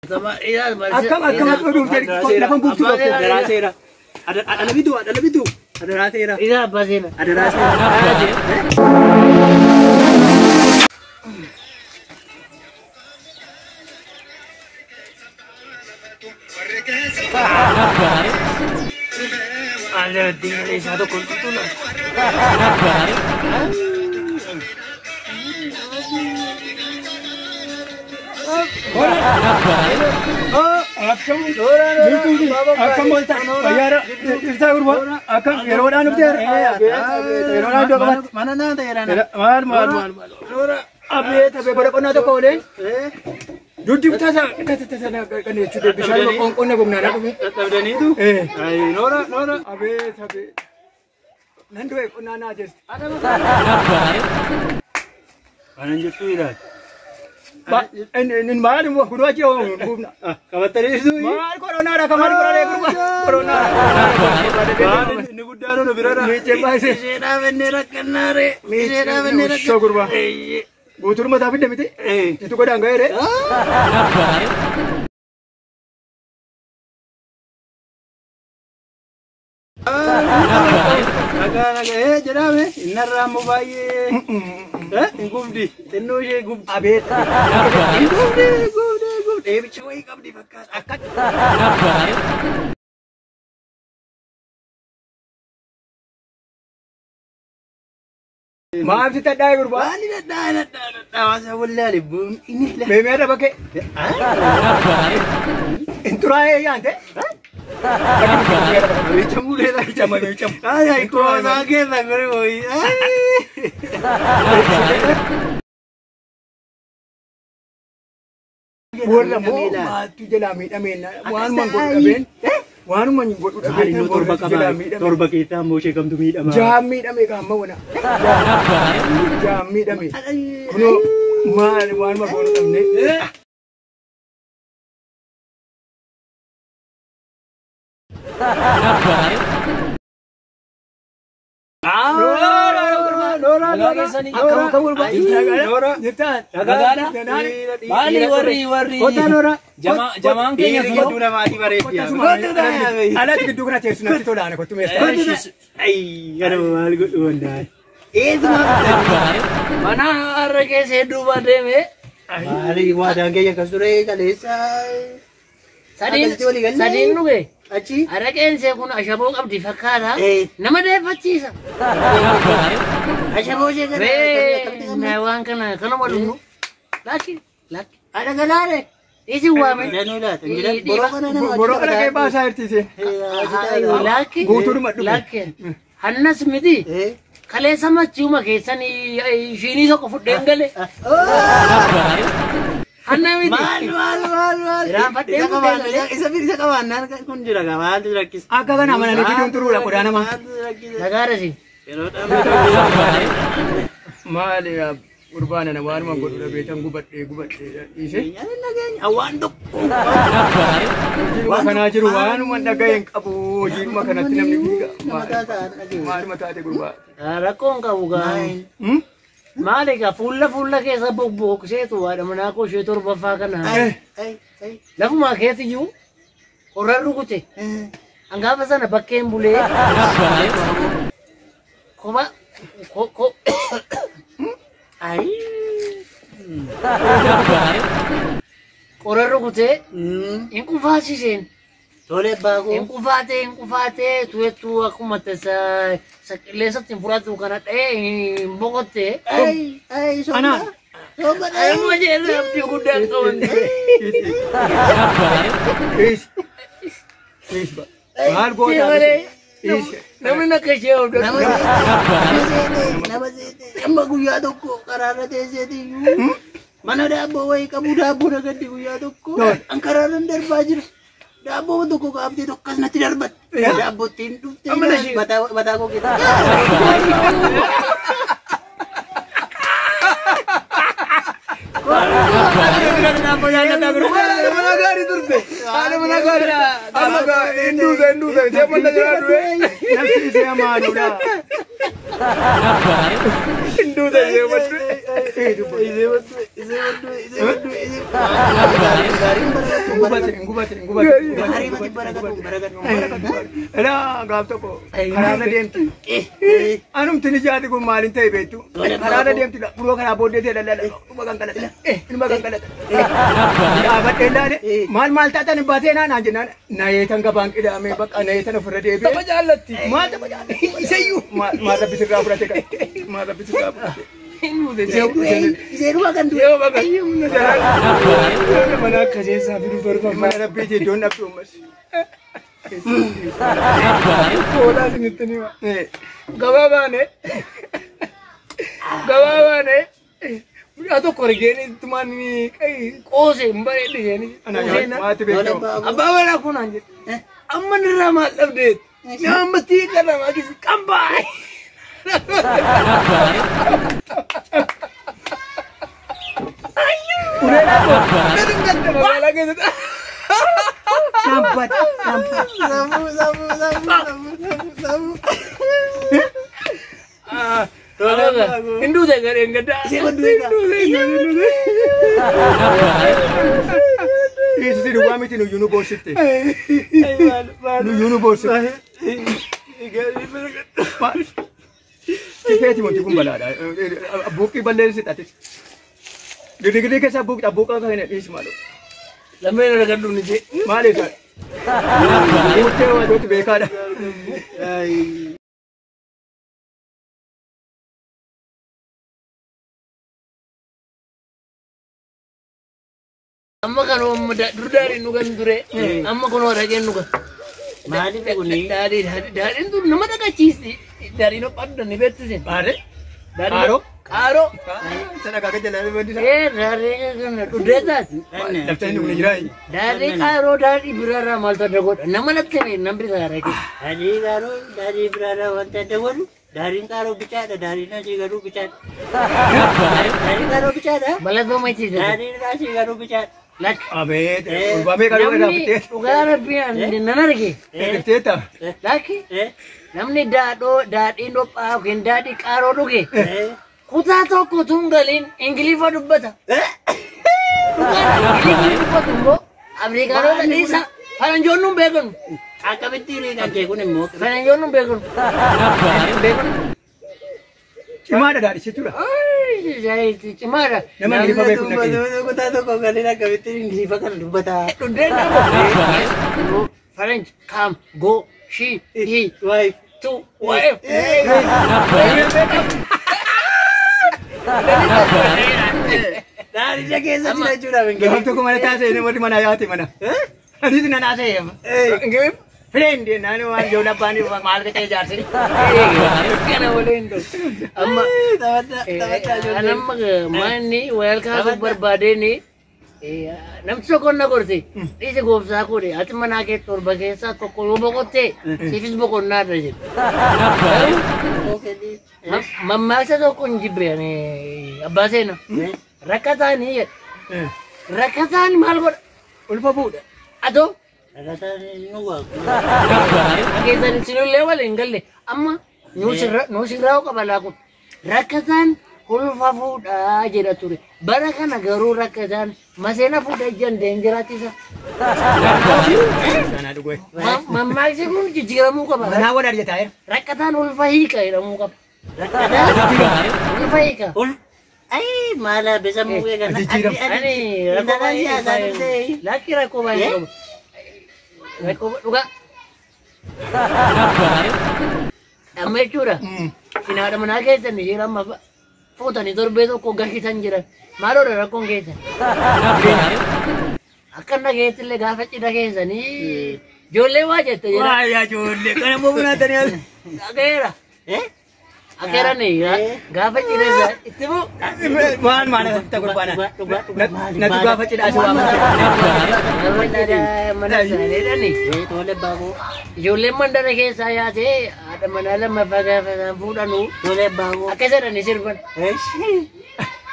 Sama iya Akkam duduk jadi lapan bukti dokter. Ada rasera. Ada lebih tu. Ada rasera. iya apa sih? Ada rasera. Ada tinggal satu kuntul lah. Akkam bolta. Ayara irsa gurba. Akkam yeroodhaan dhufte yeroodhaan iddoo qabatte. Mana nyaata jedhana. Maal. Abee godha qonnaa tokko olee. Duddi tasa kan jechuudha bishaan qonna gomnaa dhufe. Dadhabdaniitu. Ay noora. Abee. Nan du'e qonnaa naa jeesti. Kanan jettuu ilaali. Inni maal immoo kuduraa jee buufna. Qabattaniitu. Maal koronaadha kan maal godhanii gurba. Koronaadha. Inni guddaan onu birara. Miicee baay'isee. Miseedhaaf inni rakkannaare. Miseedhaaf inni Shoo gurba. Guutuun mataa fidda miti. Itu godhaan ga'eere. Nagaa jedhame innarraa ammoo baay'ee hin gubdi. Xinnoo ishee gubdi. Abeet. Hin gubdi. Deebicha wayii qabdi fakkaata. Akka. Maaf si tadhaa gurba. Waani dadhaa waasa wallaale buun inni la. Meemee adda bakkee. Inturaa'ee yaante. Meechamu leela. Meechamu. Ay koosaa keessa gore wayii. Warra moo maattu jalaa miidhameen waanumaan godhu dhabeen. Waanumaan godhu dhabeen torba keessaa ammoo ishee kamtu miidhama. Jaam miidhame gaamma wana. Jaam miidhame. Kunoo maal waanuma godhu dhabne. Jamaan keenya Gidduu namaatii bareeddi. Alatti gidduu kana teessu natti tolaane kottu meeshaa. Ay garuu maal godhu wandaa. mana har'a keessa hedduu deeme. Maali waadaan keenya akkas ture kaleessa. Sadiin dhuge. Achi. Araqeen see kun ashaboo qabdi fakkaata. Nama deeffachiisa. Ashaboo ishee kana waan kanuma dhugnu. Lakki. Ada galaare. Isi waame. Boroo kana kee baasaa hirtiise. Lakki. Guutuudhuma dhufe. Lakki. Hannas miti. Kaleessa machiuma keessanii ishiinii tokko fudheen gale. Hanna miti. Maal. Isa qabaannaan kun jira maaltu rakkisa. Akka kana amananii fiduun turuudha qodaa namaa. Nagaarasi. Maali gurbaana waanuma godhu dhabeetan gubadhee dhiise. Waan tokko. Hojiinuma kanaa jiru waanuma dhaga'een qabu hojiinuma kanatti namni fiiga. Maaluma taate gurbaa. Rakkoon qabu gaa. Maali egaa fuula keessa boqseetu waadha manaa koo ishee torbaffaa kana. Lafumaa keessiyyuu qorra rukute. Hangaafa sana bakkeen bulee. Koba. Ay. Qorra rukute. Hin kufaasiseen. Tole bago. Hin kufaatee tuwetu akkuma qilleensatti hin fudhatu kana dha'ee hin boqotte. Ay Ana. Ay majeerra abdii guddaan qaban. Maal gootaa? Namni akka ishee hordoftu. Nama seete. Amma guyyaa tokko karaarra teesseetiyyuu. Mana daabboo wayii qabu daabboo nagaddi guyyaa tokko. An karaarra darbaa jira. Daabboo tokko kaaftee tokkas natti darbatte. Daabboo ittiin dhuftee mataa koo keessa. Mal tatan batena na jinan na yetan gaban kida me baka na yetan furade be tabajallati ma tabajallati sayu ma rabbi sirra furate ka ma rabbi sirra furate inu de zeru bagan du yo bagan yum na mana kaje sa biru barba ma rabbi je don abdu mas kola sinitni ma gawaba ne atau korigeni teman ini kayak kose mbak ini gini mati betul apa mana aku nanya aman ramah update yang mesti karena lagi kampai udah apa lagi itu sampai Hindu deh kan yang gede. Hindu deh. Ini sih dua miti nu university. Nu university. Kita cuma cukup balada. Buki bandel sih tadi. Gede-gede kesah buka kan ini malu. Lambe na kan dulu nih. Malu kan. Buki waktu itu bekada. Amma kan dari nugan dure amma kono rajen nugan Mali pe kuni dari itu nama tak cheese dari no pad ni betu sen dari karo sana kaget jalan betu dari kan udah tadi daftar ini udah jirai dari karo dari berara malta dagot nama nak kene nampi dari dari berada wanita dagun dari karo bicara dari nasi garu bicara dari karo bicara malah tuh macam dari nasi garu bicara lak abe kalau ada betul ugara pian di nana lagi teta laki namni dado indo pa ken dadi karo doge kuta to ko tunggalin ingilifa dubbata ingilifa dubbata mo amerikano tadi sa faranjonum begon akabitiri kan ke kunen mo faranjonum begon cuma ada dari situ lah jadi cuma ada nama ingilifa begon lagi kuta to ko galina akabitiri ingilifa kan dubbata today French come go she he wife to wife dari jaga saja curah Gak waktu kemana tasnya ini mau di mana ya hati mana? Di sini nana saya. Enggak, friend dia nana wan jodoh pani wan mal ke jar sini. Karena boleh itu. Amma, amma mani welcome super bade ni. Nam sokon na korte. Ise gofsa kore. Atmana ke tor bagesa to kolobo kote. Sifis bokon na raje. Mamma sa to kon jibre ne. Abase na. Rakatan ni. Rakatan mal ko. Ulfa buda. Ado. rakatan nuwa Age dan sino level engalle. Amma no sirraw ka bala ko. Rakatan ulfa fuda jira ture. Baraka na garu rakatan masena fuda jan dangerati sa. Sana dugo. Mamma se kun jira mu ka ba. Mana wada dia tayar? Rakatan ulfa hika ira mu ka. Rakatan ulfa hika. ay mala besa mo kan Ani laki rako ba yun? Rako luka. Amma chura. Kinada manake tan jira ma foto ni dorbe to ko gahi tan jira. Maro rako ngeta. Akan na gete le gafa chida gesa ni. Jolle waje to jira. Wah ya jolle kana mo buna tanya. Agera. Akhirnya nih ya, gafa cina za itu bu, mana kita kurban? Nanti gafa cina asal mana? Ada mana sana nih? tole bago Jule mandara ke saya sih, ada mana lah mafaga buda nu, tole bago akhirnya nih sirban.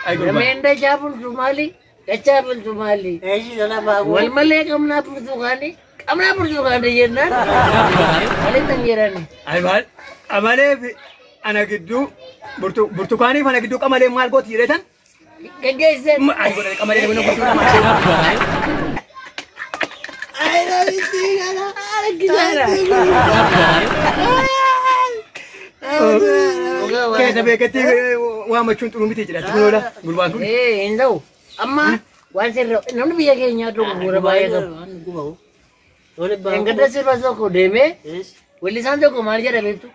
Namanya Japun Somali, Japun Somali. tole bago Wal Malay kamna Portugali ya nan, Malay tanggiran. Amale anak itu burtukani mana gitu kamale mal got hiretan Geggeessan. Ay godhani qamadii nama gochuu nama. Ay namichi kana Argisaadha. Keessa beekatti waamachuun xuruu miti jedha. Tulola gurbaan kun. Hin ta'u. Amma waan sirra namni biyya keenyaa dogoggora baay'ee qabu. Engadda sirba tokko deemee weellisaan tokko maal jedha beektu?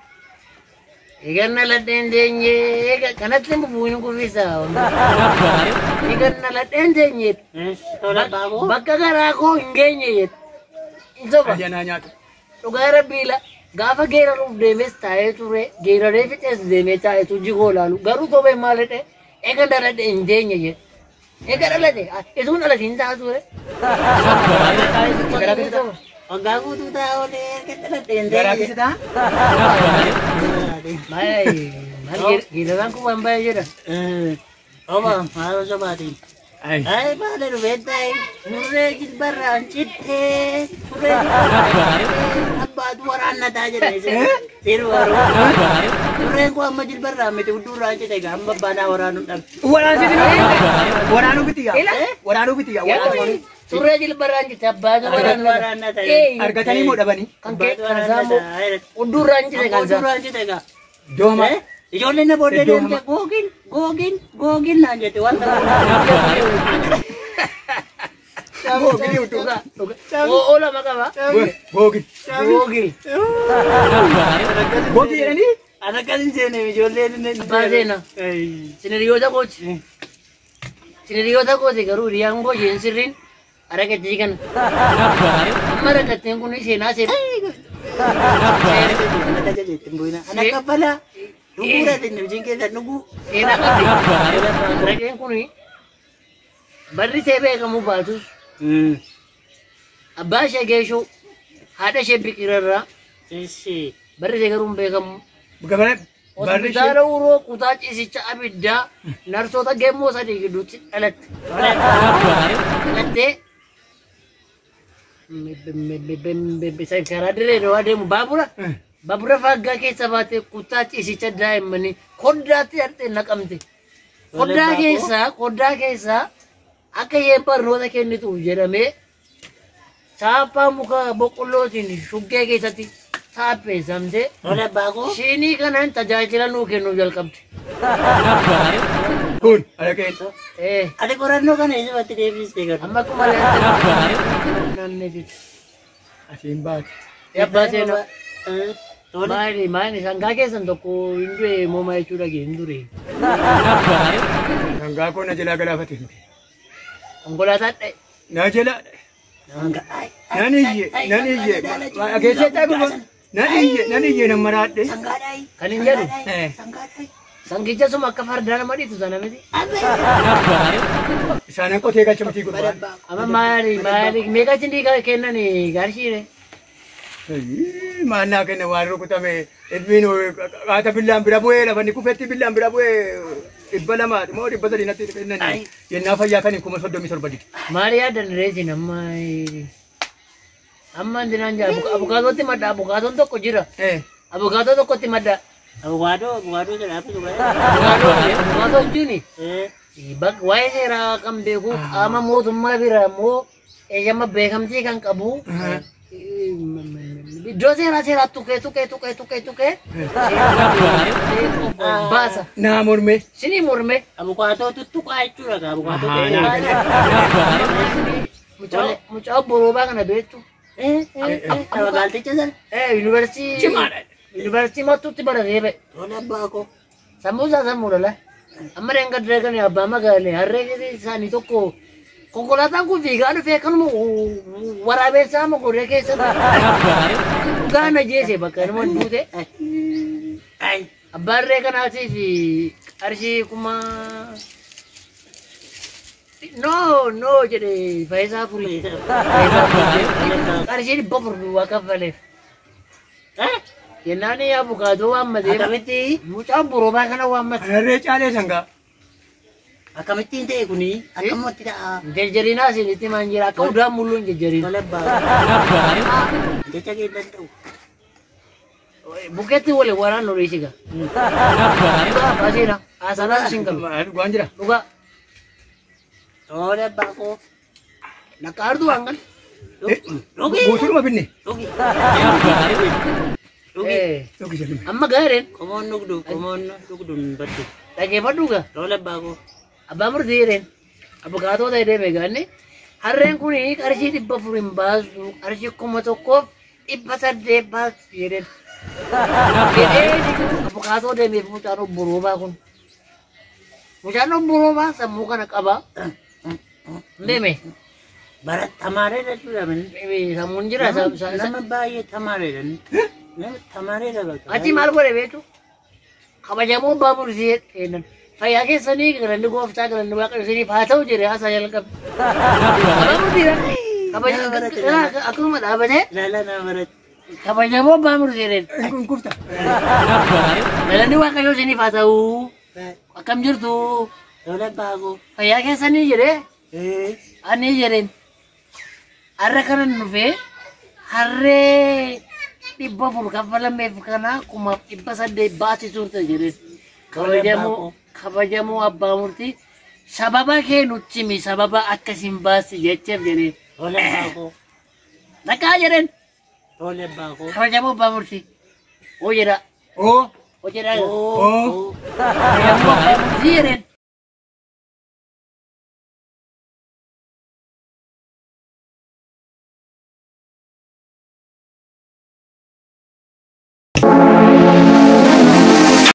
Eeganna ladheen teenyee kanatti bu'uun kuffisa. Eeganna ladheen teenyee bakka garaa koo hin geenye jedhu. Soba Ayyaanaa nyaatu. dhugaa rabbiila gaafa geeraruuf deemes taa'ee ture geeraree fixees deemee taa'ee tuji koo laalu garuu sobee maal jedhe eeganna ladheen hin teenye jedhu. Eega dhalate isuun dhalate hin ta'a ture. waggaa guutuu taa'aa olee erga ladheen Garaa teenye. keessa ta'a. Maal geeraraan kun waan baay'ee jedha. Oba maal sobaatiin. Ay. Ay baale dhufeettaay nurree jilbarraan cittee nurree jilbarraan abbaatu waraannataa jedha sirba waroo nurreen kun amma jilbarraan miti huddurraan citte amma abbaadhaa waraanuu dhabde. Waraanuu biti yaa. Waraanuu biti yaa. Surree jilbarraan citte abbaatu waraannataa. Argatanii moo dhabanii? kan kee kan saamu huddurraan citte kan saa. Huddurraan citte gaa. Dooma. Ijoolleen na booddee deemte googin naan jette waan ta'eef. Googilii utuugaa. Oola maqaba. Googil. Googil. Googil jedhanii? Ana kan hin seene ijoolleen Abbaa seenaa. Siniriyoota kooti. Siniriyoota kooti garuu hiriyaan koo isheen sirriin araqattii kana. Amma araqattiin kun seenaa seenaa. Ana kaffalaa. Dhuguu dhatin hojiin keessa dhuguu. Seenaa qabdi. Araqeen kun barri see beekamu baatus abbaa ishee geeshuu haadha ishee biqirarraa barri see garuu hin beekamu. Hospitaala uroo kutaa ciisicha abiddaa narsoota geemmoo sadii gidduutti dhalatte. Dhalattee karaa dirree dawaa deemu baabura faaggaa keessa baatee kutaa ciisicha daa'immanii koddaatti hidhattee naqamte. Koddaa keessaa akka isheen barnoota kennituuf jedhamee chaappaa muka boqqollootiin shuggee keessatti taapheessamte. Shinii kanaan tajaajila nuu kennuu jalqabde. Kun araqeen. Ati qorannoo kana eessatti deebistee gadu. Amma akkuma naanneefiti. Asiin baate. Abbaa seenaa. Maali sangaa keessan tokko hin du'e moomaa jechuudha hin dure. Sangaa koo na jalaa galaafate. Konkolaataa dha'e. Na jalaa. Naniyye. Keessatti aguma. Naniyye nan maraadhe. Kan hin jedhu. Sangicha suma akka fardaa nama dhiitu sana miti. Isaanan qotee galchamtii gurbaan. Amma maali meeqa cindii kennani garshiire. Maannaa kenna waan rukutame ilmiin qaata billaan bira bu'ee lafanni kufetti billaan bira bu'ee 200 moo 300 natti kennani. Yennaa fayyaa kan 37 diti. Maali yaadan reesin amma dinaan jira abukaatootti madda abukaatoon tokko jira. Abukaatoo tokkotti madda. Abukaatoo jedhamu ture. Abukaatoo jechuun waa'ee seeraa kan beeku qaama mootummaa bira immoo eeyyama beekamtii kan qabu. Iddoo seeraa tuqee baasa. Naa morme. Sinii morme. Abukaatoo tuttuqaa jechuudha. Abukaatoo mucaa boroobaa kana beektu. Abagaalticha sana. Yuunivarsiitii mattuutti baratee ba'e. Tola abbaa koo. Sammuu isaa sammuu dhala. Amma reenga dirreeganii abbaa magaalee harree isaanii tokko konkolaataan kun fiigaa dhufee kanuma waraabessaa mokoree keessa gaana jeese bakka nama duute. Abbaan ree kanaatiif qarshii kuma no jedhe Faayisaa furii. Qarshii 400 waa kaffaleef. Yennaan abukaatoo waammatee Akkamitti? mucaan boroobaa kana waammate. Harree caalee sangaa. Akkamittiin ta'e kuni akkamatti ta'a. Jejjerinaa isinitti maan jira akka udaan mulluun jejjerin. Tola abbaa. Jecha keessa ta'u. Bukeetti wali waraan lolii shiga. Dhugaa baasiira. Hasanaan isin qabu. Dhugaan jira. Dhugaa. Tole abbaa koo. Nakaardu hangan. Dhugi. Guutuudhuma binne. Dhugi. Dhugi jedhame. Amma gaariin Komoon dhugdu hin baddu. dhageeffadhuuga. Tole abbaa koo. Abbaa murtiireen abukaatoo ta'ee deeme gaanne harreen kun qarshii 400 hin baasu qarshii 1,800 baasu jedheen. Abukaatoo deemeef mucaan obboroomaa kun. Mucaan obboroomaa sammuu kana qaba. Deeme. Barat tamaareedha jechuudha. Sammuun jira. Nama baay'ee tamaareedha. Nama tamaareedha bakka. Ati maal godhe beektu? Kabajamoo abbaa murtii jedhan. Fayyaa keessanii galanni gooftaa galanni waaqayyo isiniif haa ta'u jedhee haasaa jalqabe. Abbaa murtiidha. Akkasuma dhaabatee Lala nama barat. kabajamoo abbaa murtii jedhan. Kun kufta. Galanni waaqayyo isiniif haa ta'u. Akkam jirtu? Tole abbaa koo. Fayyaa keessanii jedhee ani jedheen. Harra kanan dhufee harree 400 kaffalameef kana 800 baasisuun ta'a jedheen. Kabajamoo abbaa murtii sababa kee nutti himi sababa akkasiin baasi jecheef jedheen. Tole abbaa koo. Dhaqaa jedheen. Tole abbaa koo. Kabajamoo abbaa murtii. Oo jedha. Oo. Oo jedha. Oo. Kabajamoo abbaa murtii jedheen.